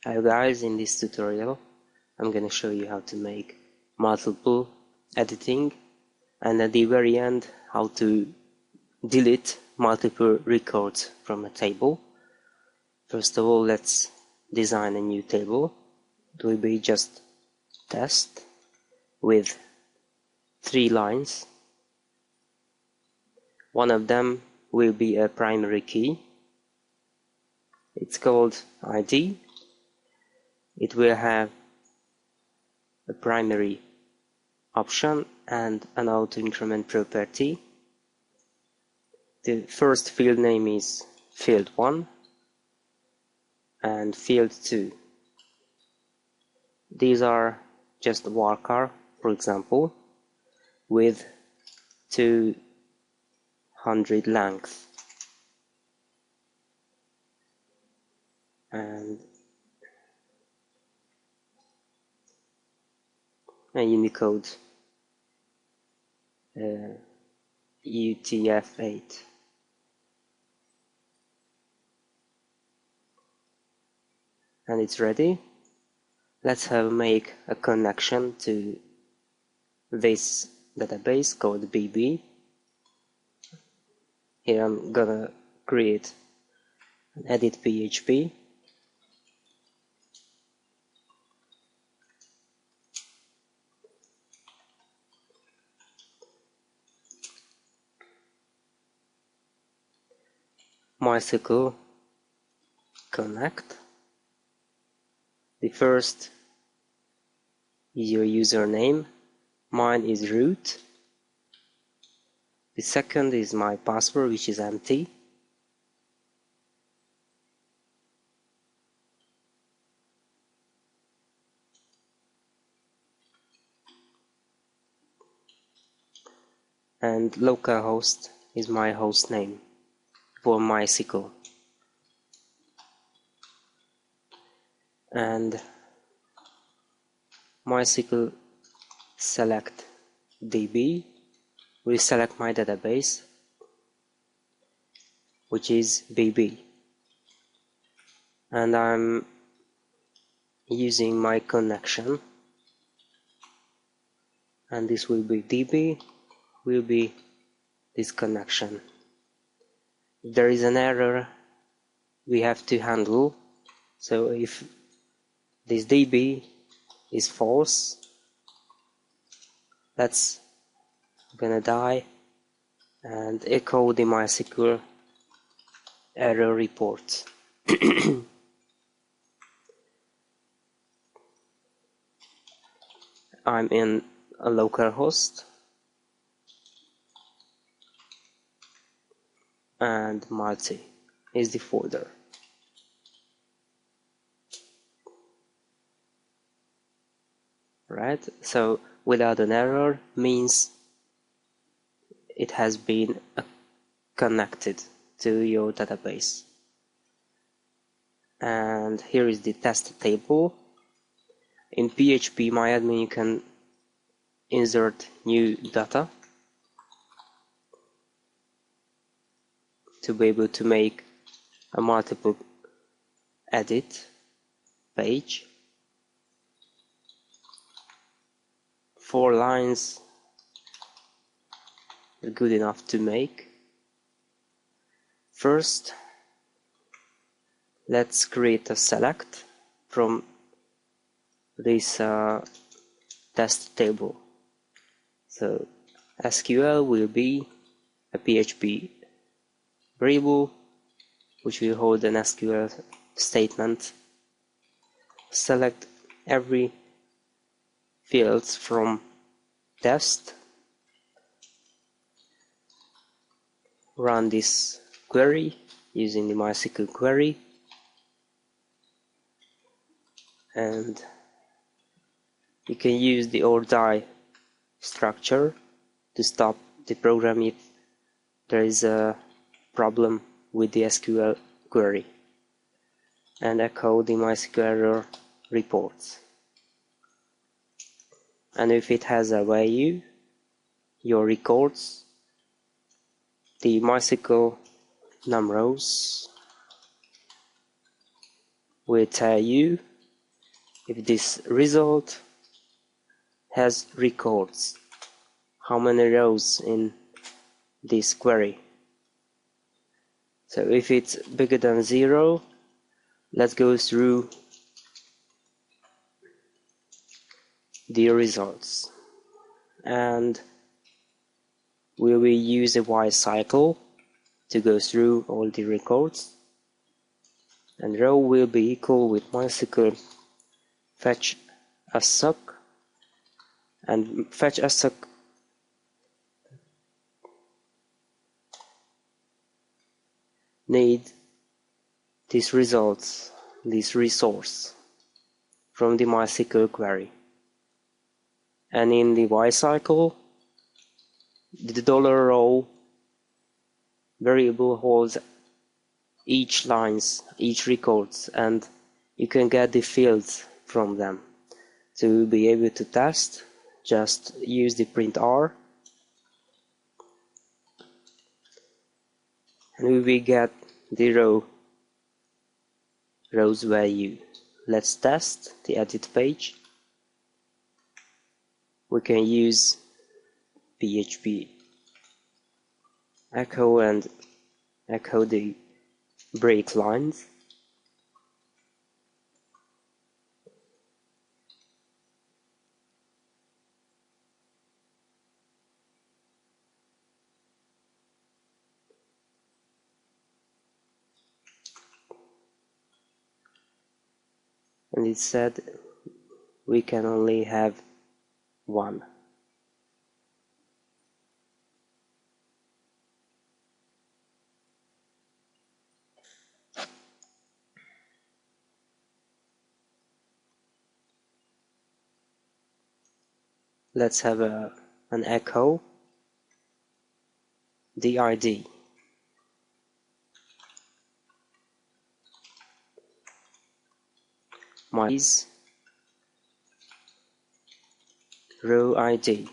Hi guys, in this tutorial I'm gonna show you how to make multiple editing and at the very end how to delete multiple records from a table. First of all, let's design a new table. It will be just test with 3 lines. One of them will be a primary key. It's called ID. It will have a primary option and an auto increment property. The first field name is field 1 and field 2. These are just varchar, for example, with 200 length and a Unicode UTF-8. And it's ready. Let's make a connection to this database called BB. Here I'm gonna create an edit PHP. MySQL connect. The first is your username. Mine is root. The second is my password, which is empty. And localhost is my host name for MySQL. And MySQL select DB will select my database, which is BB. And I'm using my connection, and this will be DB, will be this connection. If there is an error, we have to handle. So if this DB is false, that's gonna die and echo the MySQL error report. I'm in a localhost and multi is the folder. Right, so without an error means it has been connected to your database. And here is the test table. In PHP MyAdmin you can insert new data to be able to make a multiple edit page. 4 lines are good enough to make. First, let's create a select from this test table. So SQL will be a PHP variable which will hold an SQL statement. Select every fields from test. Run this query using the MySQL query, and you can use the or die structure to stop the program if there is a problem with the SQL query, and echo the MySQL error reports. And if it has a value, your records, the MySQL num rows will tell you if this result has records, how many rows in this query. So if it's bigger than 0, let's go through the results, and we will use a while cycle to go through all the records, and row will be equal with MySQL fetch assoc, and fetch assoc need these results, this resource from the MySQL query. And in the while cycle, the $row variable holds each lines, each records, and you can get the fields from them. To be able to test, just use the print r, and we will get the rows value. Let's test the edit page. We can use PHP echo and echo the break lines. And it said we can only have one. Let's have an echo the ID. My row ID,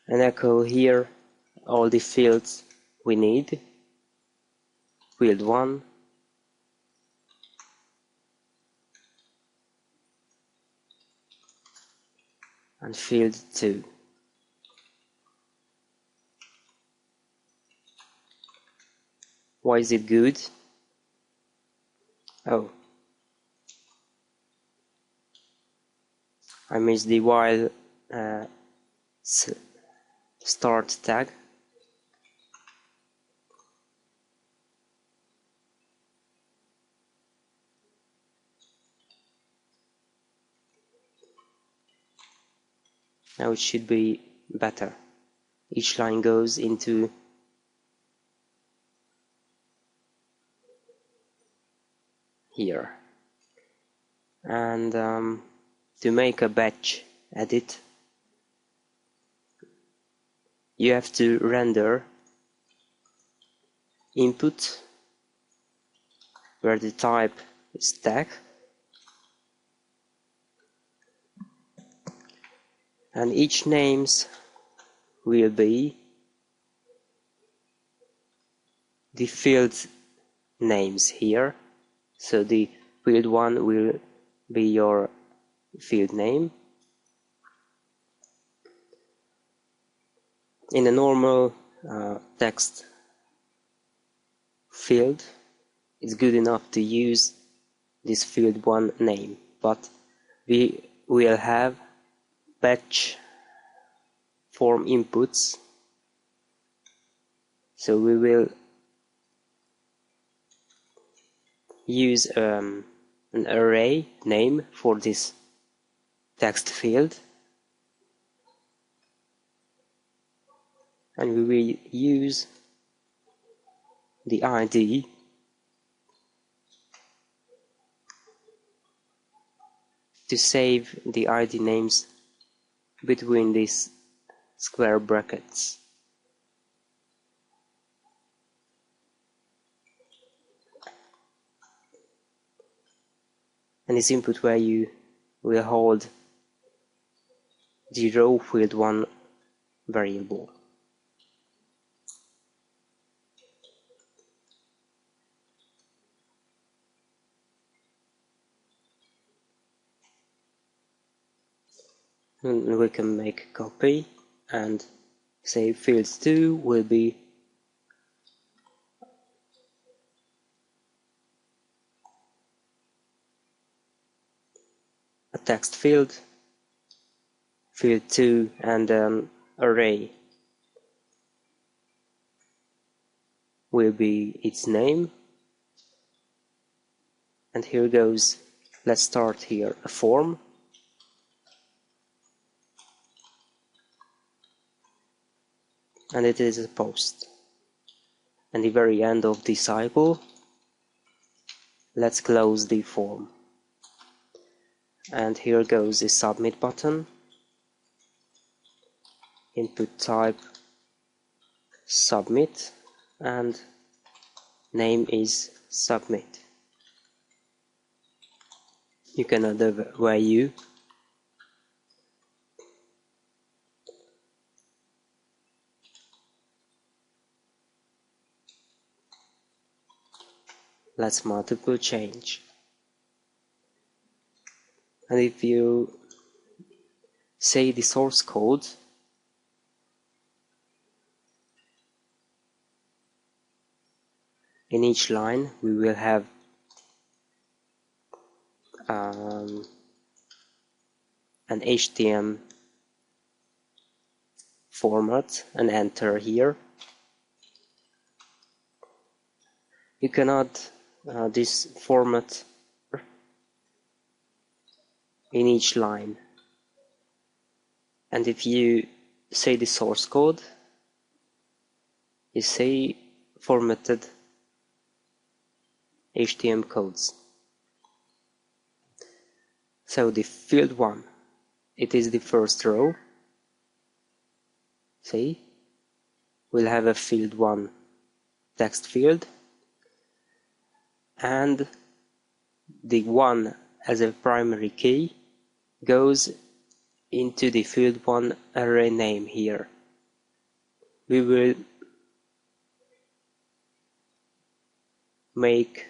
and echo here all the fields we need. Field 1, and field 2. Why is it good? Oh, I missed the while start tag. Now it should be better. Each line goes into here. And to make a batch edit, you have to render input where the type is tag, and each names will be the field names here. So the field 1 will be your field name. In a normal text field, it's good enough to use this field 1 name, but we will have batch form inputs, so we will use an array name for this text field, and we will use the ID to save the ID names between these square brackets. And this input value will hold the row field 1 variable. and we can make a copy and say fields 2 will be a text field, field 2 and an array will be its name. And here goes, let's start here, a form. And it is a post. And the very end of the cycle, let's close the form. And here goes the submit button. Input type submit and name is submit. You can add a value. Let's multiple change. And if you say the source code, in each line we will have an HTML format and enter here. You can add this format in each line. And if you say the source code, you say formatted HTML codes. So the field 1, it is the first row. See, we'll have a field 1 text field, and the 1 as a primary key goes into the field 1 array name here. We will make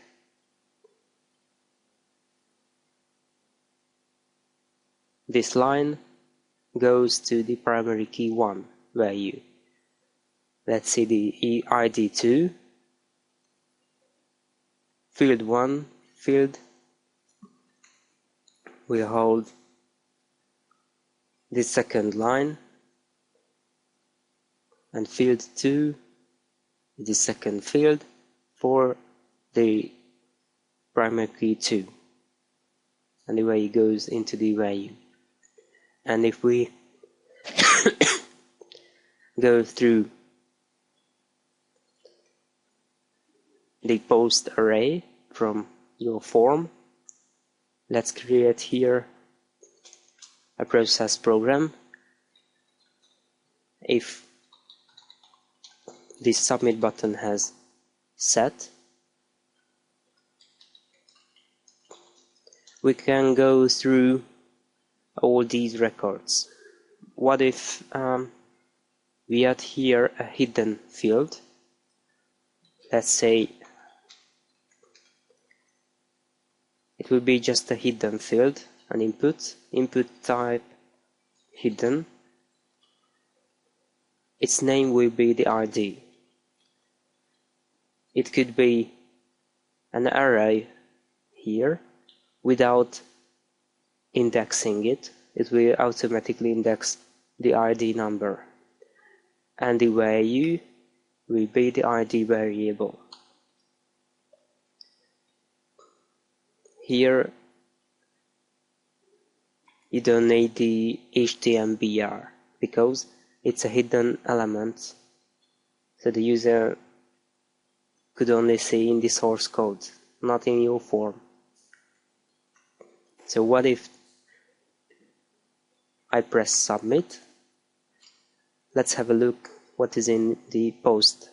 this line goes to the primary key 1 value. Let's see the ID 2, field 1 field will hold the second line, and field 2 is the second field for the primary key 2, and the value goes into the value. And if we go through the post array from your form, let's create here a process program. If this submit button has set, we can go through all these records. What if we add here a hidden field? Let's say it will be just a hidden field, an input type hidden. Its name will be the ID. It could be an array here without indexing it. It will automatically index the ID number, and the value will be the ID variable. Here you don't need the HTML because it's a hidden element, so the user could only see in the source code, not in your form. So what if I press submit? Let's have a look what is in the post.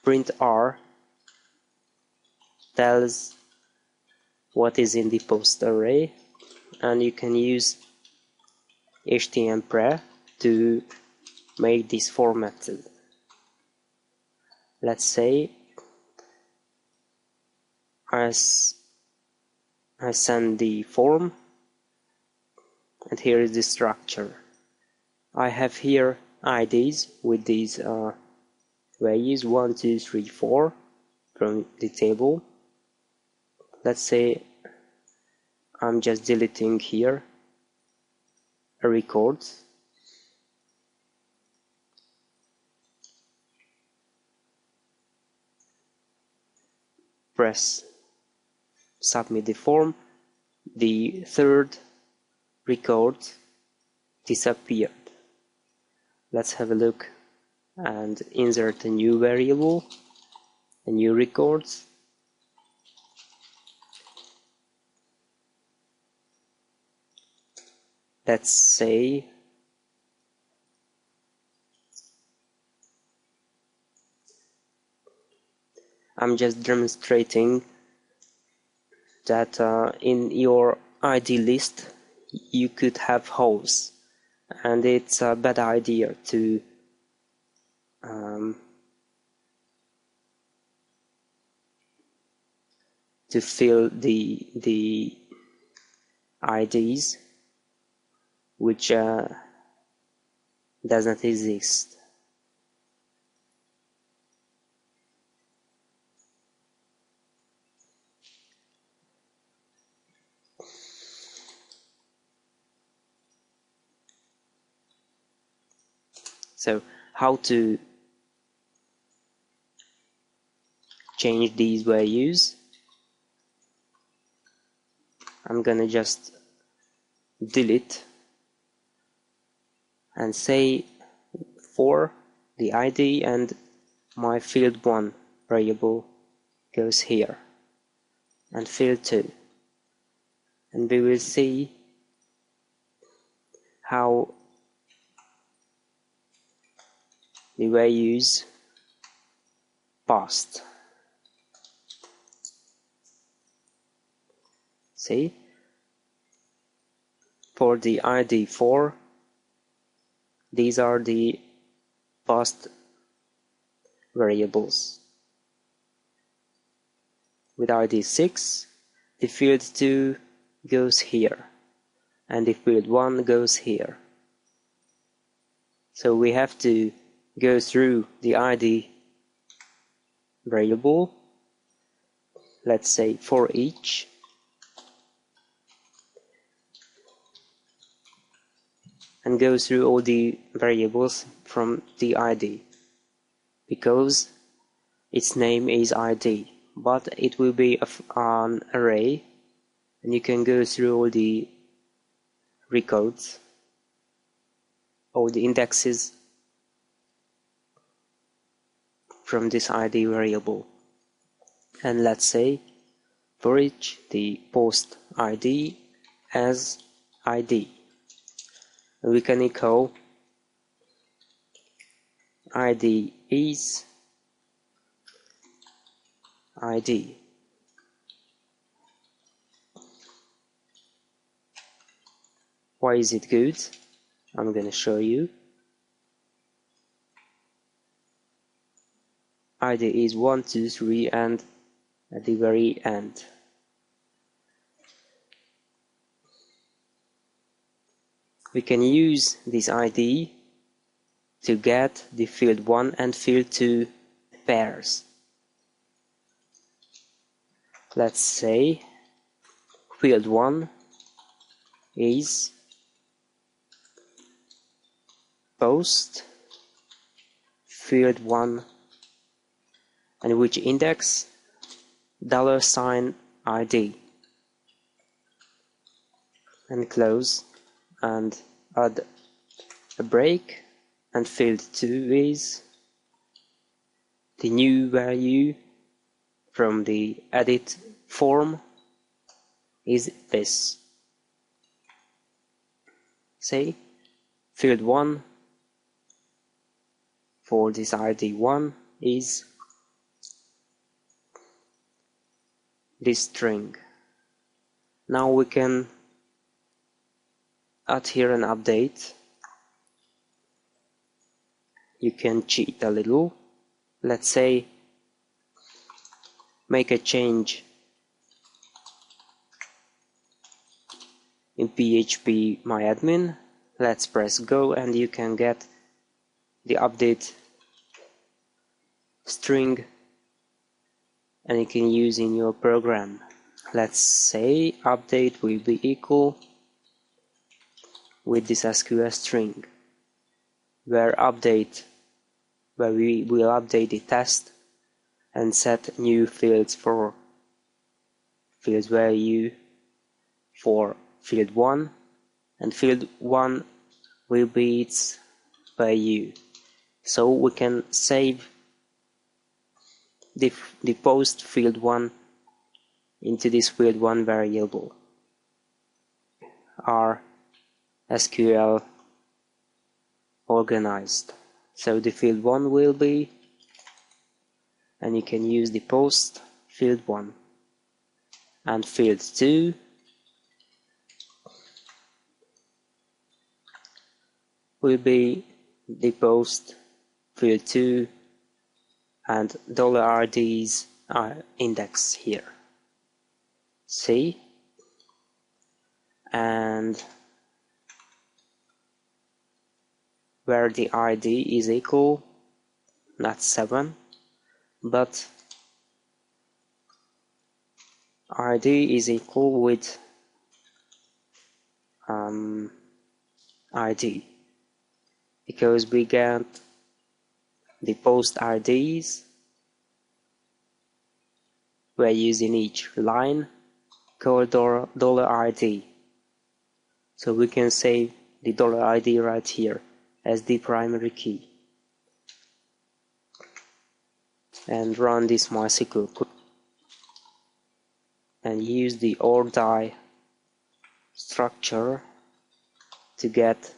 Print R tells what is in the post array, and you can use HTML to make this formatted. Let's say I send the form and here is the structure. I have here IDs with these values 1, 2, 3, 4 from the table. Let's say I'm just deleting here a record. Press submit the form. The third record disappeared. Let's have a look and insert a new variable, a new record. Let's say I'm just demonstrating that in your ID list you could have holes, and it's a bad idea to fill the IDs which does not exist. So how to change these values? I'm gonna just delete and say for the ID and my field 1 variable goes here and field 2, and we will see how the values passed. See, for the ID 4, these are the passed variables. With ID 6, the field 2 goes here, and the field 1 goes here. So we have to go through the ID variable, let's say for each, and go through all the variables from the ID, because its name is ID, but it will be an array, and you can go through all the records, all the indexes from this ID variable. And let's say for each the post ID as ID. We can echo ID is ID. Why is it good? I'm gonna show you. ID is 1, 2, 3, and at the very end. We can use this ID to get the field 1 and field 2 pairs. Let's say field 1 is post field 1, and which index $ID, and close and add a break, and field 2 is the new value from the edit form is this. Say field 1 for this ID 1 is this string. Now we can add here an update. You can cheat a little. Let's say make a change in PHP myadmin. Let's press go and you can get the update string and you can use in your program. Let's say update will be equal with this SQL string, where we will update the test and set new fields for field value for field 1, and field 1 will be its value. So we can save the post field 1 into this field 1 variable. Our SQL organized. So the field 1 will be, and you can use the post field 1, and field 2 will be the post field 2 and $RD's index here. See? And where the ID is equal, not 7, but ID is equal with ID, because we get the post IDs values in each line called $ID. So we can save the $ID right here as the primary key and run this MySQL and use the or die structure to get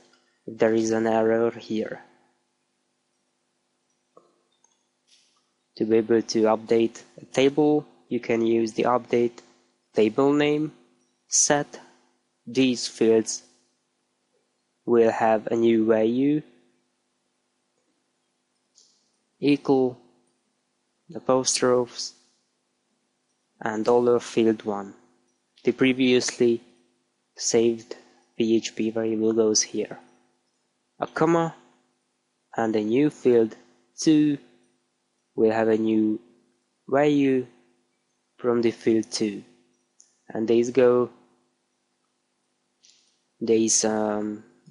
if there is an error here. To be able to update a table, you can use the update table name set. These fields will have a new value equal apostrophes and $field1. The previously saved PHP variable goes here. A comma and a new field 2 will have a new value from the field 2, and this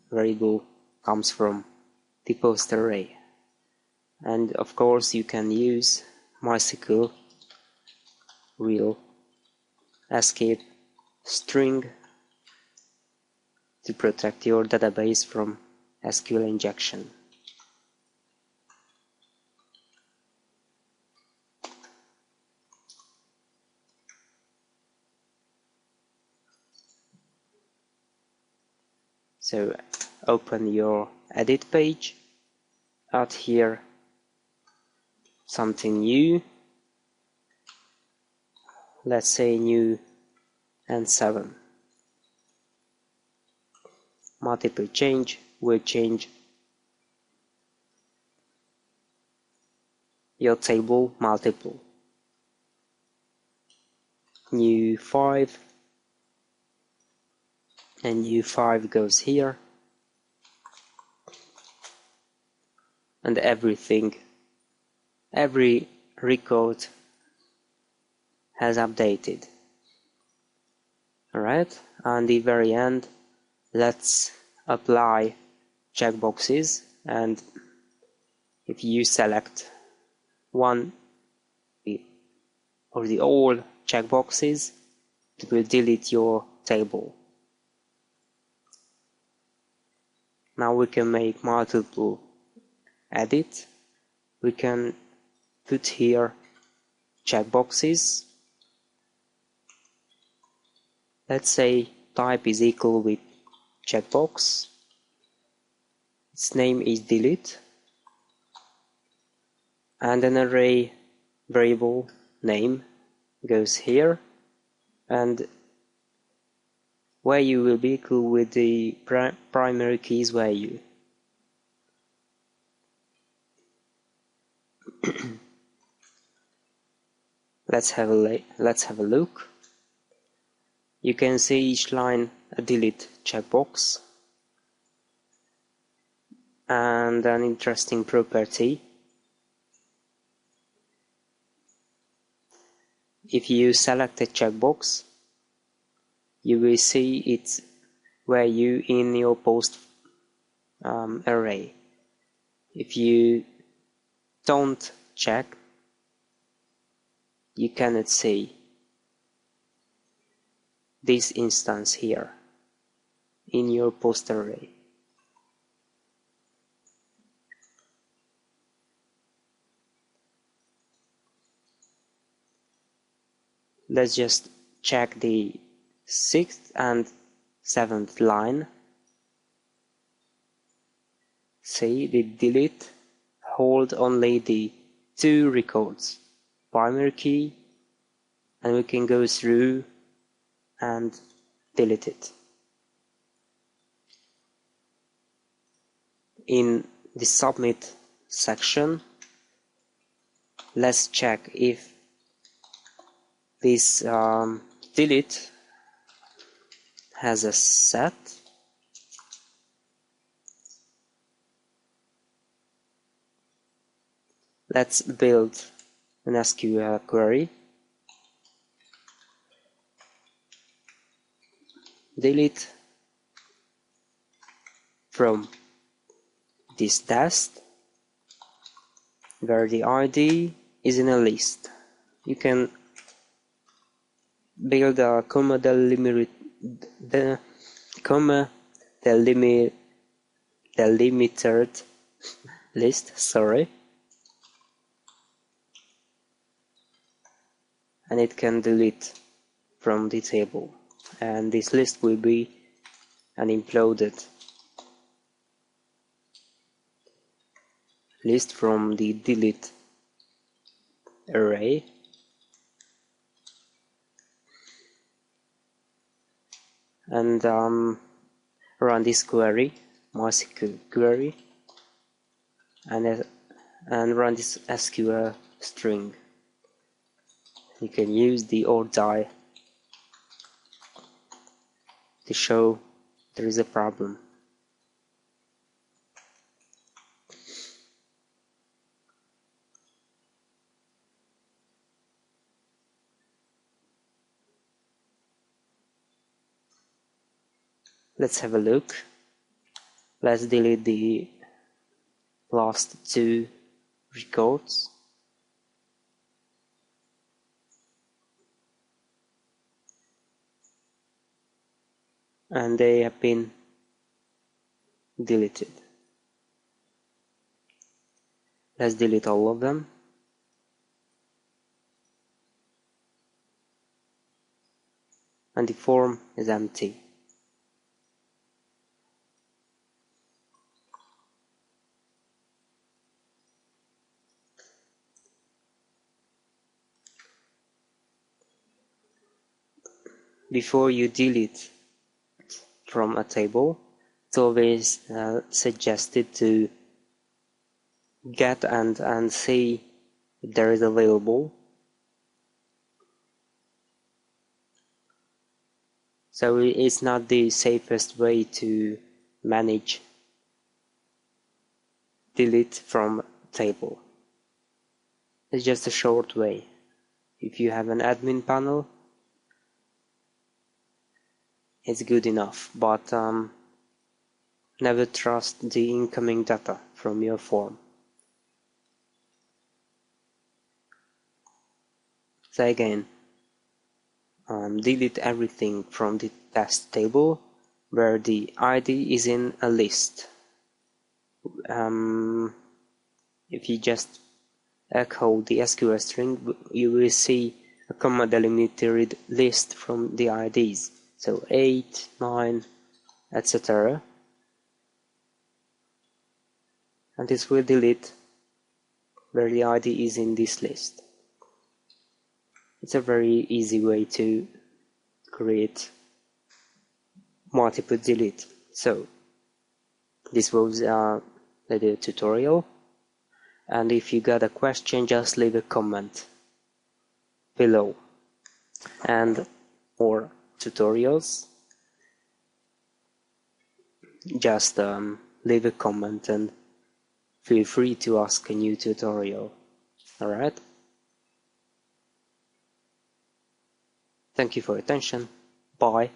variable comes from the post array. And of course you can use MySQL will escape string to protect your database from SQL injection. So open your edit page, add here something new, let's say new and 7. Multiple change will change your table multiple. New 5 and new 5 goes here, and every record has updated. Alright, on the very end, let's apply checkboxes, and if you select one or the all checkboxes, it will delete your table. Now we can make multiple edit. We can put here checkboxes. Let's say type is equal with checkbox. Its name is delete, and an array variable name goes here, and value will be equal with the primary keys value. Let's have a look. You can see each line a delete checkbox, and an interesting property. If you select a checkbox, you will see its value in your post array. If you don't check, you cannot see this instance here in your post array. Let's just check the 6th and 7th line. See, the delete hold only the 2 records, primary key, and we can go through and delete it. In the submit section, let's check if this delete has a set. Let's build an SQL query. Delete from this test where the ID is in a list. You can build a comma delimited list, sorry, and it can delete from the table, and this list will be an imploded list from the delete array. And run this query, MySQL query, and run this SQL string. You can use the or die to show there is a problem. Let's have a look. Let's delete the last 2 records. And they have been deleted. Let's delete all of them. And the form is empty. Before you delete from a table, it's always suggested to get and see if there is available. So it's not the safest way to manage delete from table. It's just a short way. If you have an admin panel, it's good enough, but never trust the incoming data from your form. So again, delete everything from the test table where the ID is in a list. If you just echo the SQL string, you will see a comma delimited list from the IDs. So 8, 9, etc. And this will delete where the ID is in this list. It's a very easy way to create multiple delete. So this was the tutorial, and if you got a question, just leave a comment below. And more tutorials just leave a comment and feel free to ask a new tutorial. Alright? Thank you for your attention. Bye.